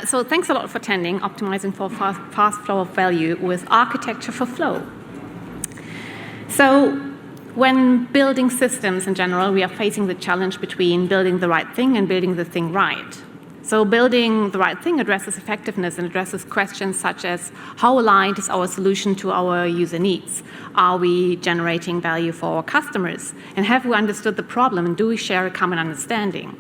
So thanks a lot for attending Optimizing for Fast Flow of Value with Architecture for Flow. So when building systems in general, we are facing the challenge between building the right thing and building the thing right. So building the right thing addresses effectiveness and addresses questions such as how aligned is our solution to our user needs? Are we generating value for our customers? And have we understood the problem, and do we share a common understanding?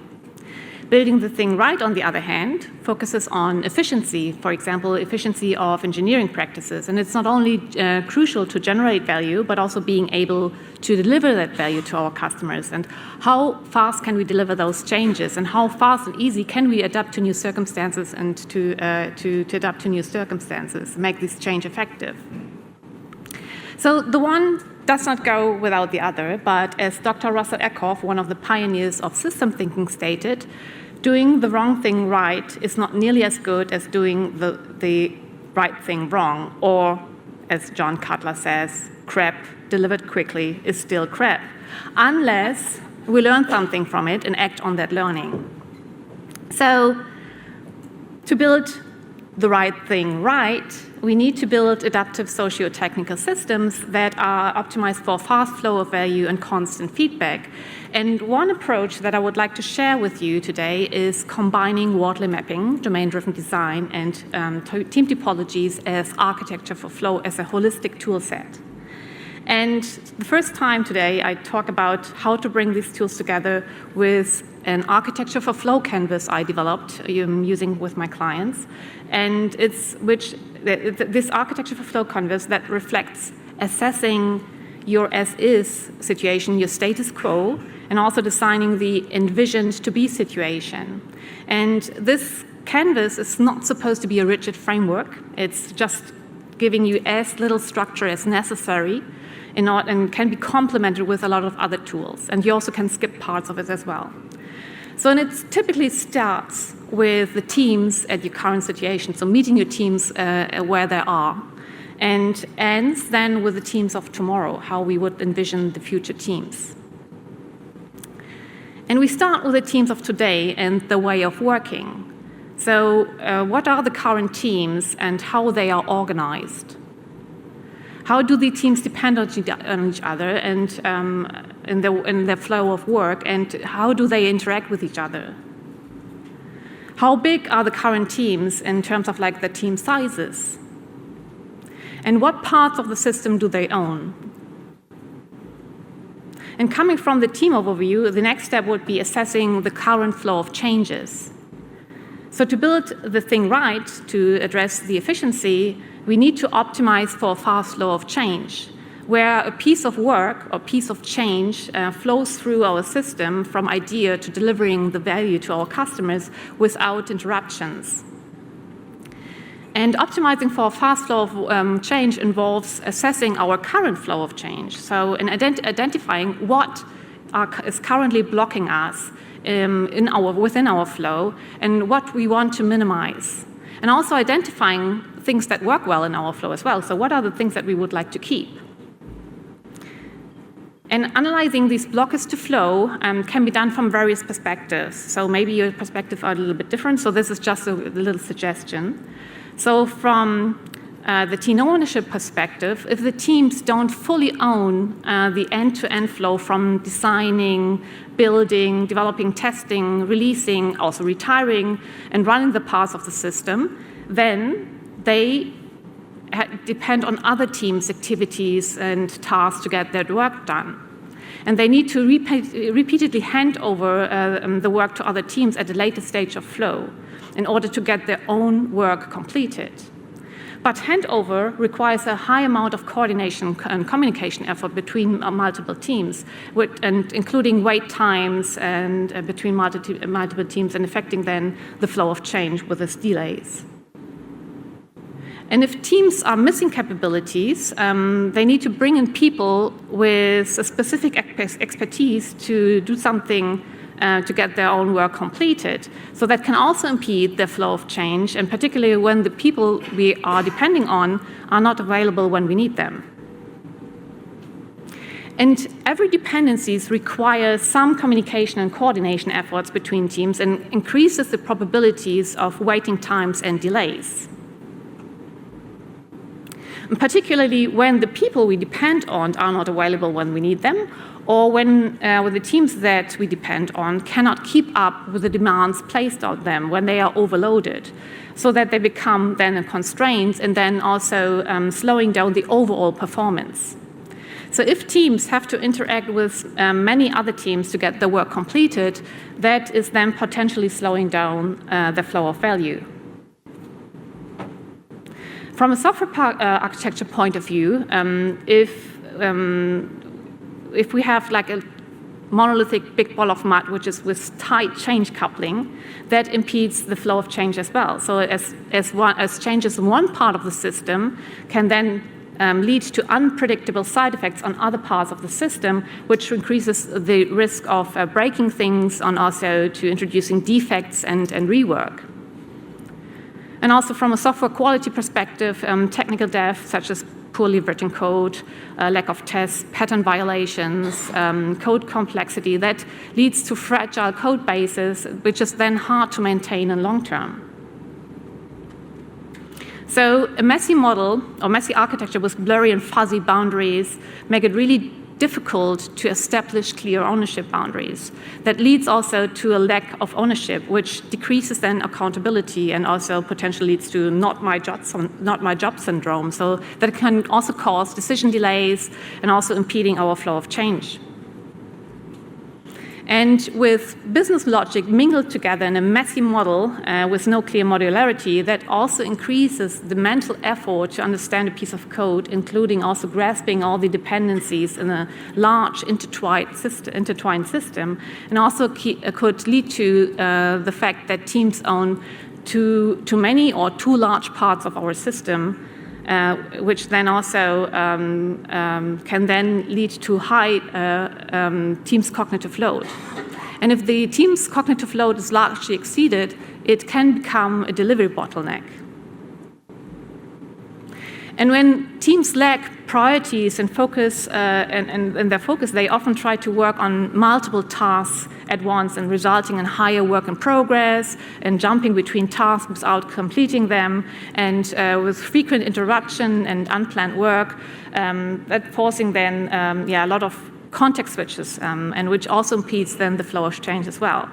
Building the thing right, on the other hand, focuses on efficiency, for example, efficiency of engineering practices. And it's not only crucial to generate value, but also being able to deliver that value to our customers. And how fast can we deliver those changes? And how fast and easy can we adapt to new circumstances and to adapt to new circumstances, make this change effective? So the one does not go without the other, but as Dr. Russell Eckhoff, one of the pioneers of system thinking, stated, doing the wrong thing right is not nearly as good as doing the right thing wrong, or, as John Cutler says, crap delivered quickly is still crap, unless we learn something from it and act on that learning. So, to build the right thing right, we need to build adaptive socio-technical systems that are optimized for fast flow of value and constant feedback. And one approach that I would like to share with you today is combining Wardley Mapping, domain-driven design, and Team Topologies as architecture for flow as a holistic tool set. And the first time today, I talk about how to bring these tools together with an architecture for flow canvas I developed using with my clients. And it's this architecture for flow canvas that reflects assessing your as-is situation, your status quo, and also designing the envisioned to-be situation. And this canvas is not supposed to be a rigid framework. It's just giving you as little structure as necessary and can be complemented with a lot of other tools. And you also can skip parts of it as well. So and it typically starts with the teams at your current situation, so meeting your teams where they are, and ends then with the teams of tomorrow, how we would envision the future teams. And we start with the teams of today and the way of working. So what are the current teams and how they are organized? How do the teams depend on each other and in their flow of work, and how do they interact with each other? How big are the current teams in terms of like the team sizes? And what parts of the system do they own? And coming from the team overview, the next step would be assessing the current flow of changes. So to build the thing right, to address the efficiency, we need to optimize for a fast flow of change, where a piece of work or piece of change flows through our system from idea to delivering the value to our customers without interruptions. And optimizing for a fast flow of change involves assessing our current flow of change. So in identifying what is currently blocking us within our flow and what we want to minimize. And also identifying things that work well in our flow as well. So what are the things that we would like to keep? And analyzing these blockers to flow can be done from various perspectives. So maybe your perspectives are a little bit different, so this is just a little suggestion. So from the team ownership perspective, if the teams don't fully own the end-to-end flow from designing, building, developing, testing, releasing, also retiring, and running the parts of the system, then they depend on other teams' activities and tasks to get their work done. And they need to repeatedly hand over the work to other teams at a later stage of flow in order to get their own work completed. But handover requires a high amount of coordination and communication effort between multiple teams, and including wait times and between multiple teams, and affecting then the flow of change with its delays. And if teams are missing capabilities, they need to bring in people with a specific expertise to do something to get their own work completed. So that can also impede the flow of change, and particularly when the people we are depending on are not available when we need them. And every dependencies requires some communication and coordination efforts between teams and increases the probabilities of waiting times and delays. And particularly when the people we depend on are not available when we need them, or when the teams that we depend on cannot keep up with the demands placed on them when they are overloaded, so that they become then a constraint and then also slowing down the overall performance. So if teams have to interact with many other teams to get the work completed, that is then potentially slowing down the flow of value. From a software architecture point of view, if we have like a monolithic big ball of mud, which is with tight change coupling, that impedes the flow of change as well. So as changes in one part of the system can then lead to unpredictable side effects on other parts of the system, which increases the risk of breaking things and also to introducing defects and rework. And also from a software quality perspective, technical debt, such as poorly written code, lack of tests, pattern violations, code complexity, that leads to fragile code bases, which is then hard to maintain in long term. So a messy model or messy architecture with blurry and fuzzy boundaries make it really difficult to establish clear ownership boundaries. That leads also to a lack of ownership, which decreases then accountability and also potentially leads to not my job syndrome. So that can also cause decision delays and also impeding our flow of change. And with business logic mingled together in a messy model with no clear modularity, that also increases the mental effort to understand a piece of code, including also grasping all the dependencies in a large intertwined system, and also could lead to the fact that teams own too many or too large parts of our system, which then also can then lead to high team's cognitive load. And if the team's cognitive load is largely exceeded, it can become a delivery bottleneck. And when teams lack priorities and focus, and their focus, they often try to work on multiple tasks at once and resulting in higher work in progress and jumping between tasks without completing them, and with frequent interruption and unplanned work, that forcing then a lot of context switches, and which also impedes then the flow of change as well.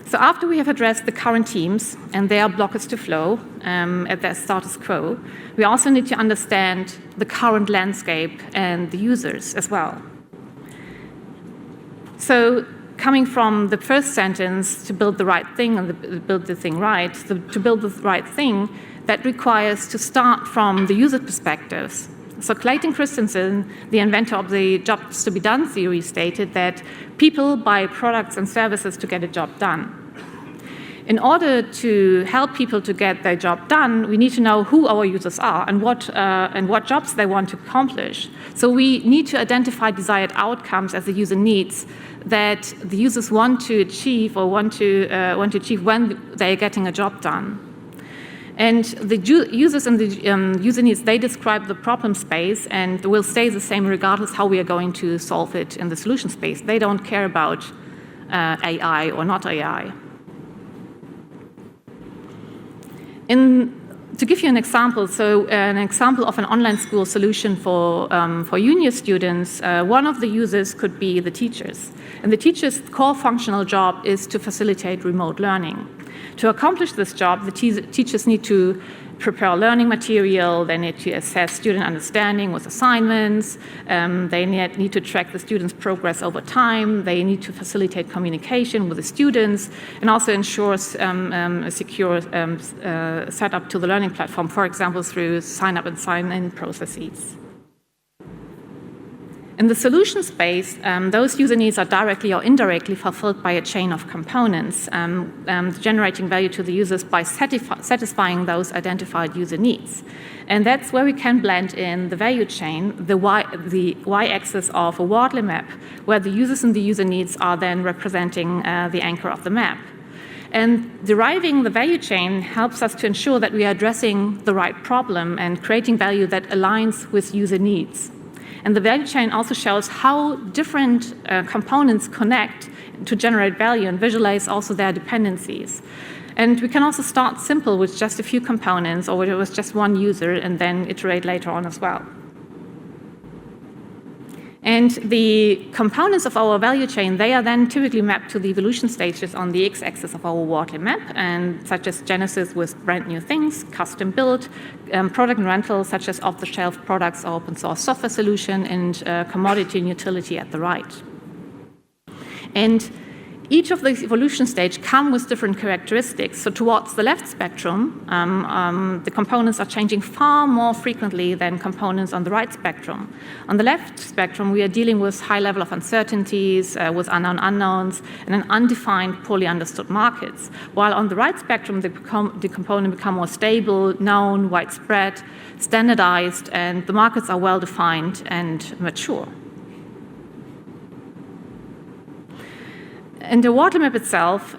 So after we have addressed the current teams and their blockers to flow at their status quo, we also need to understand the current landscape and the users as well. So coming from the first sentence, to build the right thing and build the thing right, to build the right thing, that requires to start from the user perspectives. So Clayton Christensen, the inventor of the jobs to be done theory, stated that people buy products and services to get a job done. In order to help people to get their job done, we need to know who our users are and what jobs they want to accomplish. So we need to identify desired outcomes as the user needs that the users want to achieve or want to achieve when they're getting a job done. And the users and the user needs, they describe the problem space and will stay the same regardless how we are going to solve it in the solution space. They don't care about AI or not AI. To give you an example, so an example of an online school solution for junior students, one of the users could be the teachers. And the teacher's core functional job is to facilitate remote learning. To accomplish this job, the teachers need to prepare learning material, they need to assess student understanding with assignments, they need to track the students' progress over time, they need to facilitate communication with the students, and also ensure a secure setup to the learning platform, for example, through sign-up and sign-in processes. In the solution space, those user needs are directly or indirectly fulfilled by a chain of components, generating value to the users by satisfying those identified user needs. And that's where we can blend in the value chain, the y-axis of a Wardley map, where the users and the user needs are then representing the anchor of the map. And deriving the value chain helps us to ensure that we are addressing the right problem and creating value that aligns with user needs. And the value chain also shows how different components connect to generate value and visualize also their dependencies. And we can also start simple with just a few components or with just one user and then iterate later on as well. And the components of our value chain, they are then typically mapped to the evolution stages on the x-axis of our Wardley map, and such as genesis with brand new things, custom build, product and rental, such as off-the-shelf products or open source software solution, and commodity and utility at the right. And each of these evolution stages come with different characteristics. So towards the left spectrum, the components are changing far more frequently than components on the right spectrum. On the left spectrum, we are dealing with high level of uncertainties, with unknown unknowns, and an undefined, poorly understood markets. While on the right spectrum, the components become more stable, known, widespread, standardized, and the markets are well-defined and mature. And the Wardley map itself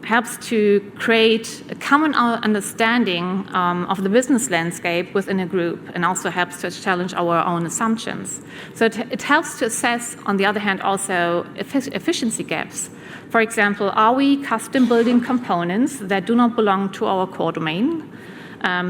helps to create a common understanding of the business landscape within a group, and also helps to challenge our own assumptions. So it helps to assess, on the other hand, also efficiency gaps. For example, are we custom building components that do not belong to our core domain?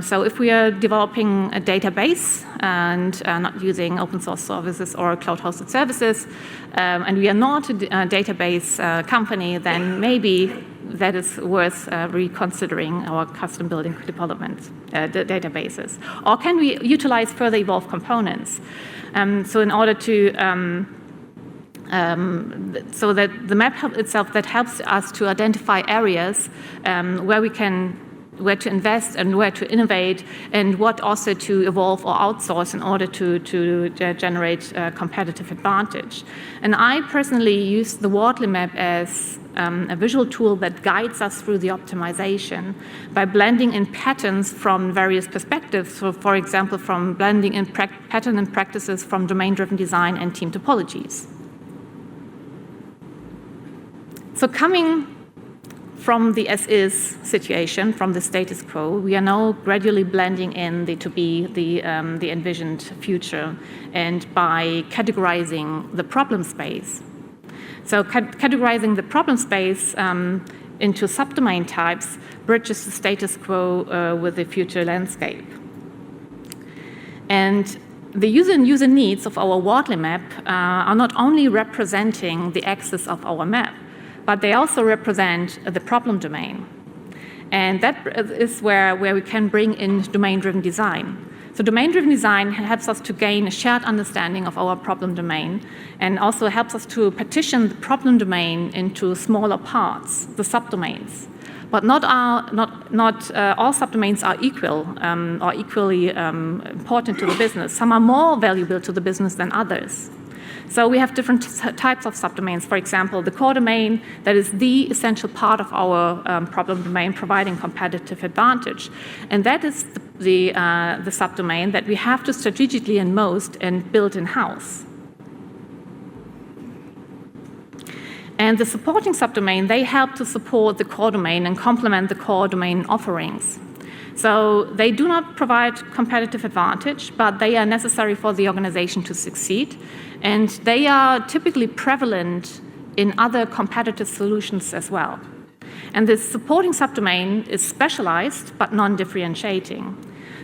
So if we are developing a database and not using open source services or cloud-hosted services, and we are not a database company, then maybe that is worth reconsidering our custom building development databases. Or can we utilize further evolved components? So in order to so that the map itself that helps us to identify areas where to invest and where to innovate, and what also to evolve or outsource in order to generate competitive advantage. And I personally use the Wardley map as a visual tool that guides us through the optimization by blending in patterns from various perspectives. So, for example, from blending in pattern and practices from domain-driven design and team topologies. So coming from the as-is situation, from the status quo, we are now gradually blending in the to-be, the envisioned future, and by categorizing the problem space. So categorizing the problem space into subdomain types bridges the status quo with the future landscape. And the user needs of our Wardley map are not only representing the axis of our map, but they also represent the problem domain. And that is where we can bring in domain-driven design. So domain-driven design helps us to gain a shared understanding of our problem domain, and also helps us to partition the problem domain into smaller parts, the subdomains. But not all subdomains are equal or equally important to the business. Some are more valuable to the business than others. So we have different types of subdomains. For example, the core domain, that is the essential part of our problem domain, providing competitive advantage. And that is the subdomain that we have to strategically and build in-house. And the supporting subdomain, they help to support the core domain and complement the core domain offerings. So they do not provide competitive advantage, but they are necessary for the organization to succeed. And they are typically prevalent in other competitive solutions as well. And this supporting subdomain is specialized but non-differentiating.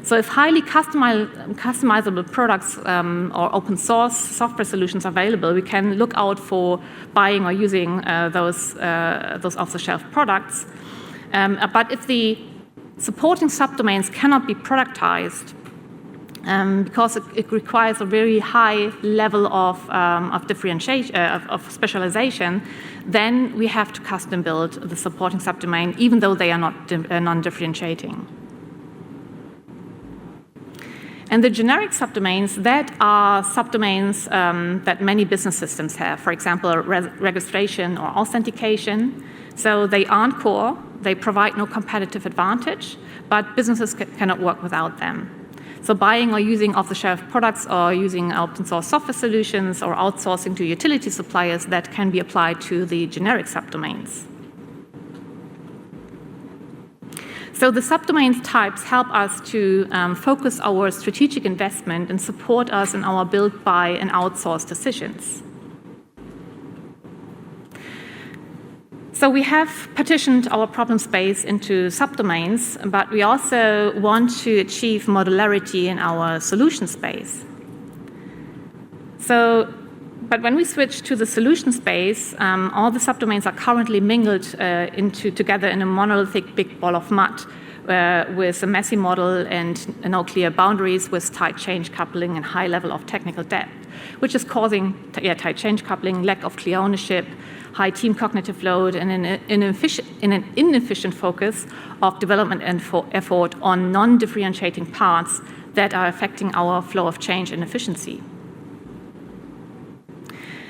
So if highly customizable products or open source software solutions are available, we can look out for buying or using those off-the-shelf products. But if the supporting subdomains cannot be productized, because it requires a very high level of differentiation, of specialization, then we have to custom build the supporting subdomain, even though they are not non-differentiating. And the generic subdomains, that are subdomains that many business systems have. For example, registration or authentication. So they aren't core, they provide no competitive advantage, but businesses cannot work without them. So buying or using off-the-shelf products or using open source software solutions or outsourcing to utility suppliers, that can be applied to the generic subdomains. So the subdomain types help us to focus our strategic investment and support us in our build, buy, and outsource decisions. So we have partitioned our problem space into subdomains, but we also want to achieve modularity in our solution space. But when we switch to the solution space, all the subdomains are currently mingled together in a monolithic big ball of mud with a messy model and no clear boundaries, with tight change coupling and high level of technical depth, which is causing tight change coupling, lack of clear ownership, high team cognitive load, and an inefficient focus of development and effort on non-differentiating parts that are affecting our flow of change and efficiency.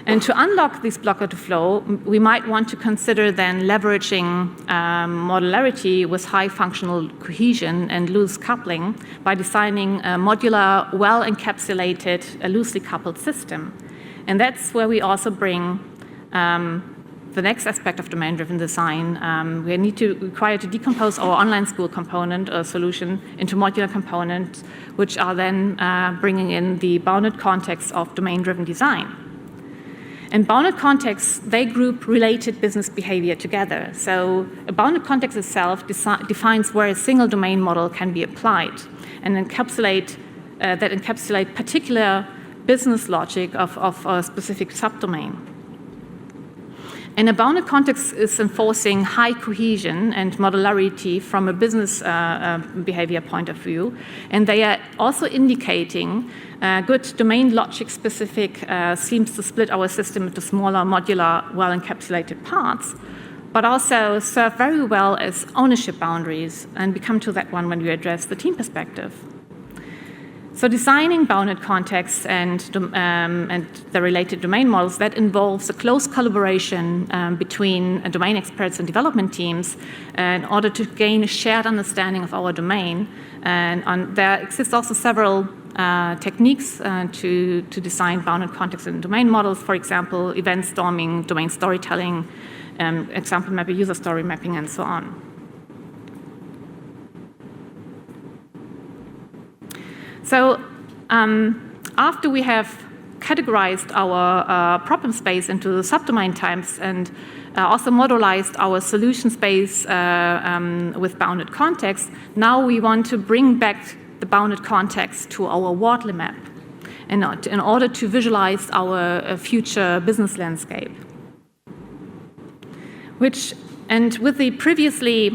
And to unlock this blocker to flow, we might want to consider then leveraging modularity with high functional cohesion and loose coupling by designing a modular, well-encapsulated, loosely coupled system. And that's where we also bring the next aspect of domain-driven design. We require to decompose our online school component or solution into modular components, which are then bringing in the bounded context of domain-driven design. And bounded contexts, they group related business behavior together. So a bounded context itself defines where a single domain model can be applied and encapsulate particular business logic of a specific subdomain. And a bounded context is enforcing high cohesion and modularity from a business behavior point of view. And they are also indicating good domain logic specific seems to split our system into smaller, modular, well-encapsulated parts, but also serve very well as ownership boundaries. And we come to that one when we address the team perspective. So designing bounded contexts and the related domain models, that involves a close collaboration between domain experts and development teams in order to gain a shared understanding of our domain. And there exist also several techniques to design bounded contexts and domain models. For example, event storming, domain storytelling, example mapping, user story mapping, and so on. So after we have categorized our problem space into subdomain types and also modularized our solution space with bounded context, now we want to bring back the bounded context to our Wardley map in order to visualize our future business landscape. And with the previously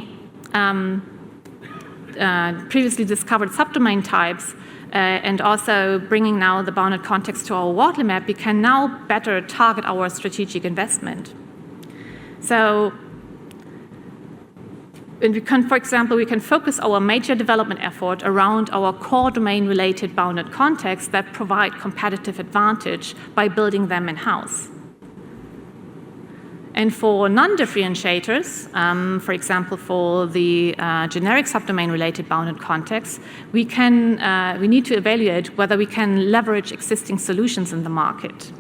discovered subdomain types, and also bringing now the bounded context to our Wardley map, we can now better target our strategic investment. So, for example, we can focus our major development effort around our core domain-related bounded contexts that provide competitive advantage by building them in-house. And for non-differentiators, for example, for the generic subdomain-related bounded contexts, we need to evaluate whether we can leverage existing solutions in the market.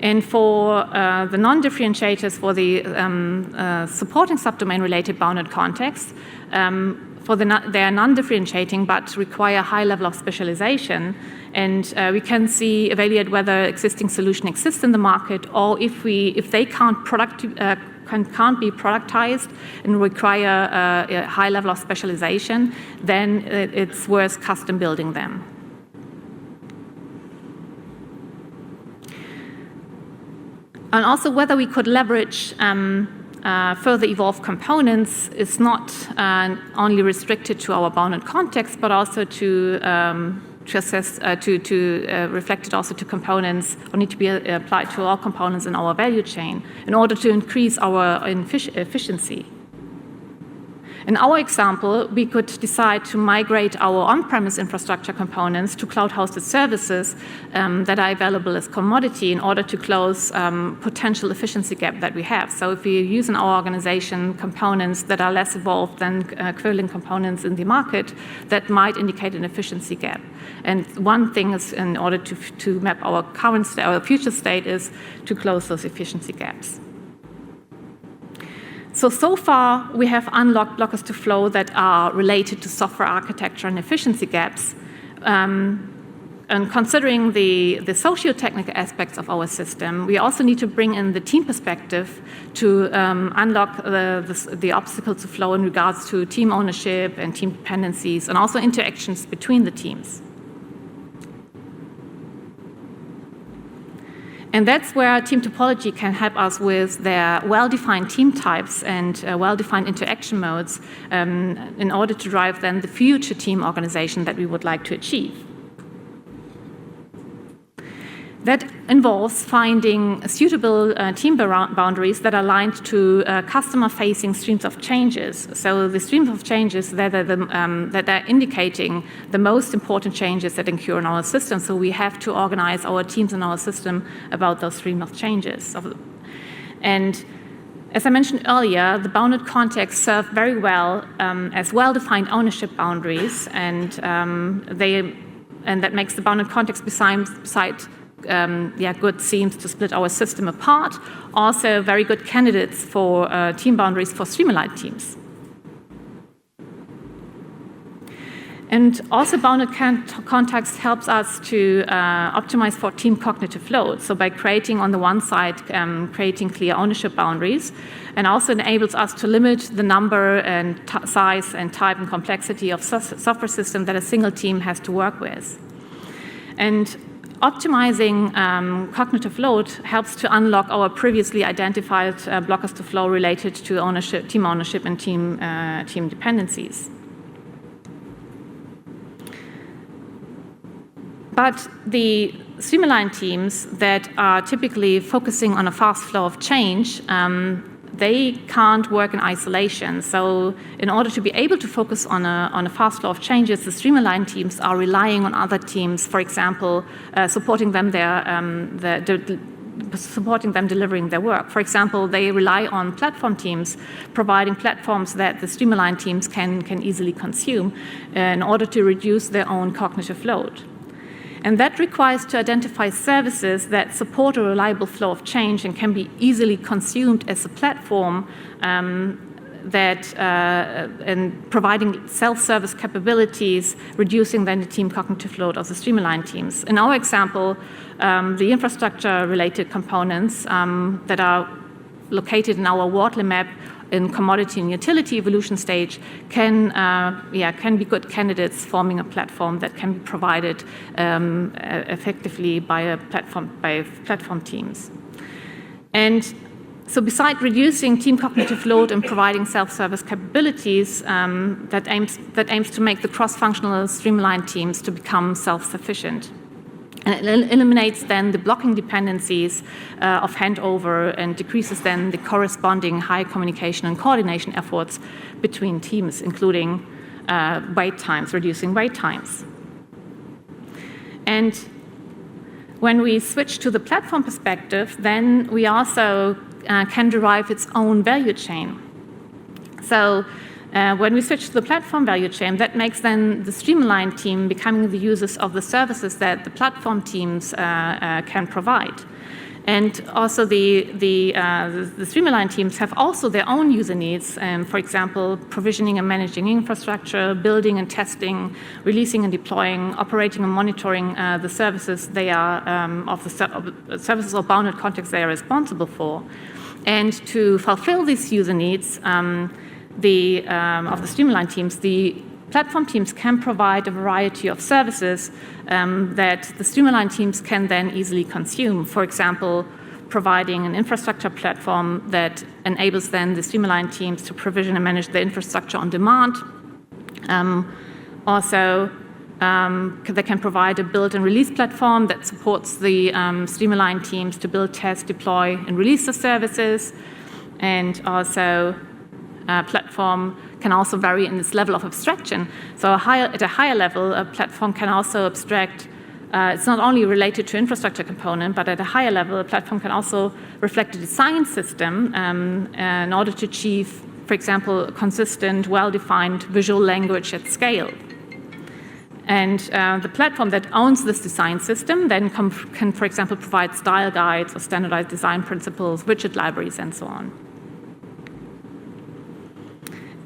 And for the non-differentiators, for the supporting subdomain-related bounded contexts, they are non-differentiating but require a high level of specialization. And we can evaluate whether existing solution exists in the market, or if they can't be productized and require a high level of specialization, then it's worth custom building them. And also whether we could leverage further evolved components is not only restricted to our bounded context, but also to reflect it also to components, or need to be applied to all components in our value chain in order to increase our efficiency. In our example, we could decide to migrate our on-premise infrastructure components to cloud-hosted services that are available as commodity in order to close potential efficiency gap that we have. So if we use in our organization components that are less evolved than equivalent components in the market, that might indicate an efficiency gap. And one thing is, in order to map our current state, our future state, is to close those efficiency gaps. So far, we have unlocked blockers to flow that are related to software architecture and efficiency gaps. And considering the socio-technical aspects of our system, we also need to bring in the team perspective to unlock the obstacles to flow in regards to team ownership and team dependencies, and also interactions between the teams. And that's where Team Topology can help us with their well-defined team types and well-defined interaction modes in order to drive then the future team organization that we would like to achieve. That involves finding suitable team boundaries that are aligned to customer-facing streams of changes. So the streams of changes that are indicating the most important changes that occur in our system. So we have to organize our teams in our system about those streams of changes. And as I mentioned earlier, the bounded contexts serve very well as well-defined ownership boundaries, and that makes the bounded context beside good seams to split our system apart. Also, very good candidates for team boundaries for streamlined teams. And also, bounded context helps us to optimize for team cognitive load. So by creating, on the one side, creating clear ownership boundaries, and also enables us to limit the number and size and type and complexity of software system that a single team has to work with. And optimizing cognitive load helps to unlock our previously identified blockers to flow related to ownership, team ownership, and team dependencies. But the streamlined teams that are typically focusing on a fast flow of change, they can't work in isolation. So in order to be able to focus on a fast flow of changes, the streamlined teams are relying on other teams, for example, supporting them delivering their work. For example, they rely on platform teams, providing platforms that the streamlined teams can easily consume in order to reduce their own cognitive load. And that requires to identify services that support a reliable flow of change and can be easily consumed as a platform and providing self-service capabilities, reducing then the team cognitive load of the streamlined teams. In our example, the infrastructure-related components that are located in our Wardley map in commodity and utility evolution stage can be good candidates forming a platform that can be provided effectively by platform teams. And so besides reducing team cognitive load and providing self-service capabilities, that aims to make the cross-functional streamlined teams to become self-sufficient. And it eliminates then the blocking dependencies of handover and decreases then the corresponding high communication and coordination efforts between teams, including wait times, reducing wait times. And when we switch to the platform perspective, then we also can derive its own value chain. So when we switch to the platform value chain, that makes then the streamlined team becoming the users of the services that the platform teams can provide. And also the streamlined teams have also their own user needs, for example, provisioning and managing infrastructure, building and testing, releasing and deploying, operating and monitoring the services they are of the services or bounded context they are responsible for. And to fulfill these user needs, of the streamlined teams, the platform teams can provide a variety of services that the streamlined teams can then easily consume. For example, providing an infrastructure platform that enables then the streamlined teams to provision and manage the infrastructure on demand. They can provide a build and release platform that supports the streamlined teams to build, test, deploy, and release the services. And also, platform can also vary in its level of abstraction. So at a higher level, a platform can also abstract. It's not only related to infrastructure component, but at a higher level, a platform can also reflect a design system in order to achieve, for example, a consistent, well-defined visual language at scale. And the platform that owns this design system then can, for example, provide style guides or standardized design principles, widget libraries, and so on.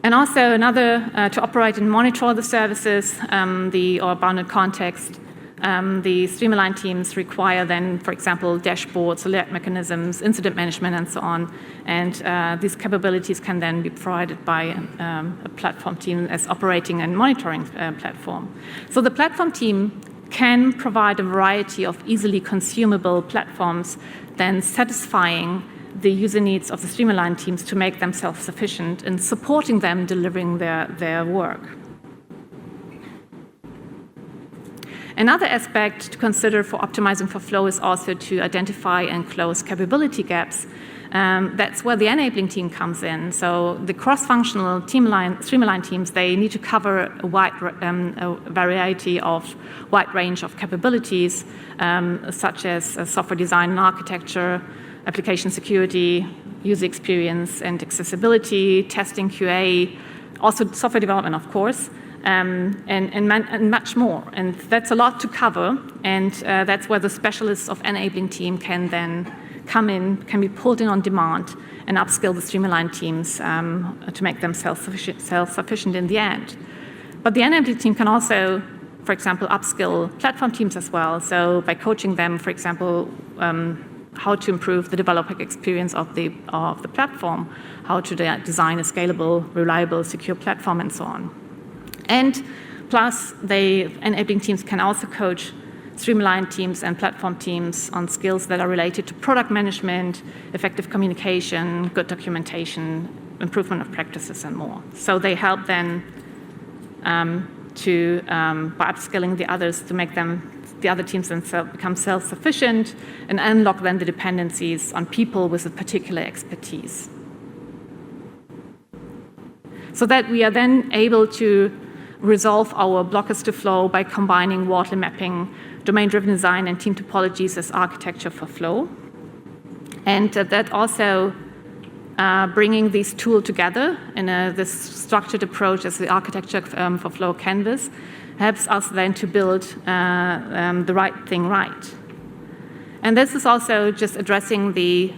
And also another, to operate and monitor the services, or bounded context, the streamline teams require then, for example, dashboards, alert mechanisms, incident management, and so on. And these capabilities can then be provided by a platform team as operating and monitoring platform. So the platform team can provide a variety of easily consumable platforms, then satisfying the user needs of the streamline teams to make them self-sufficient and supporting them delivering their work. Another aspect to consider for optimizing for flow is also to identify and close capability gaps. That's where the enabling team comes in. So the cross-functional streamline teams, they need to cover a wide variety of wide range of capabilities, such as software design and architecture, application security, user experience and accessibility, testing, QA, also software development, of course. And much more. And that's a lot to cover, and that's where the specialists of enabling team can then come in, can be pulled in on demand and upskill the streamline teams to make them self-sufficient in the end. But the enabling team can also, for example, upskill platform teams as well. So by coaching them, for example, how to improve the developer experience of the platform, how to design a scalable, reliable, secure platform, and so on. And plus, the enabling teams can also coach streamline teams and platform teams on skills that are related to product management, effective communication, good documentation, improvement of practices, and more. So they help then by upskilling the others to make the other teams themselves become self-sufficient and unlock then the dependencies on people with a particular expertise. So that we are then able to resolve our blockers to flow by combining Wardley Mapping, domain-driven design, and Team Topologies as architecture for flow. And that also bringing these tools together in this structured approach as the architecture for flow canvas helps us then to build the right thing right. And this is also just addressing the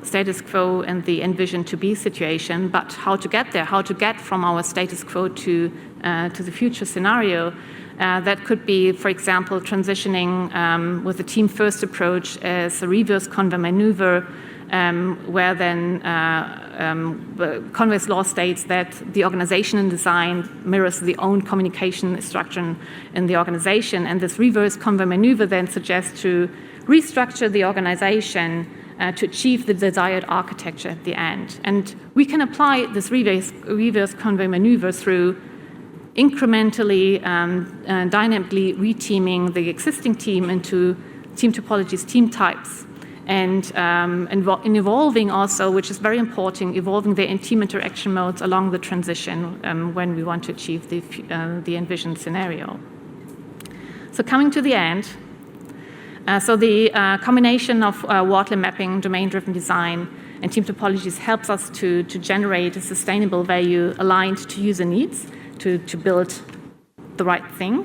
status quo and the envision to be situation, but how to get there, how to get from our status quo to the future scenario. That could be, for example, transitioning with a team-first approach as a reverse Conway maneuver, where then Conway's law states that the organization and design mirrors the own communication structure in the organization. And this reverse Conway maneuver then suggests to restructure the organization to achieve the desired architecture at the end. And we can apply this reverse Conway maneuver through incrementally, dynamically reteaming the existing team into Team Topologies team types, and evolving also, which is very important, evolving the team interaction modes along the transition when we want to achieve the envisioned scenario. So coming to the end, so the combination of Wardley Mapping, domain-driven design, and Team Topologies helps us to generate a sustainable value aligned to user needs, to build the right thing.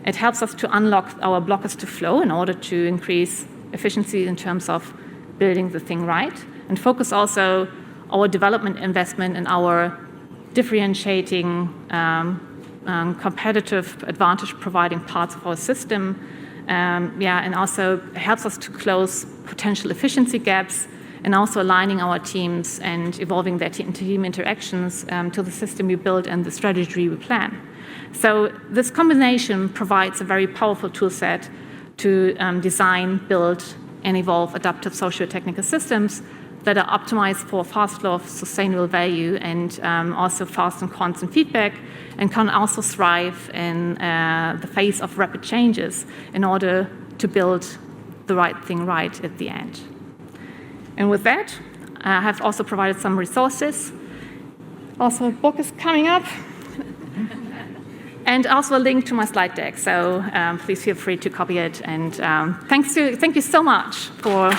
It helps us to unlock our blockers to flow in order to increase efficiency in terms of building the thing right, and focus also our development investment in our differentiating competitive advantage providing parts of our system. And also helps us to close potential efficiency gaps, and also aligning our teams and evolving their team interactions to the system we build and the strategy we plan. So this combination provides a very powerful tool set to design, build, and evolve adaptive socio-technical systems that are optimized for fast flow of sustainable value, and also fast and constant feedback, and can also thrive in the face of rapid changes in order to build the right thing right at the end. And with that, I have also provided some resources. Also, a book is coming up. And also a link to my slide deck, so please feel free to copy it. And thank you so much for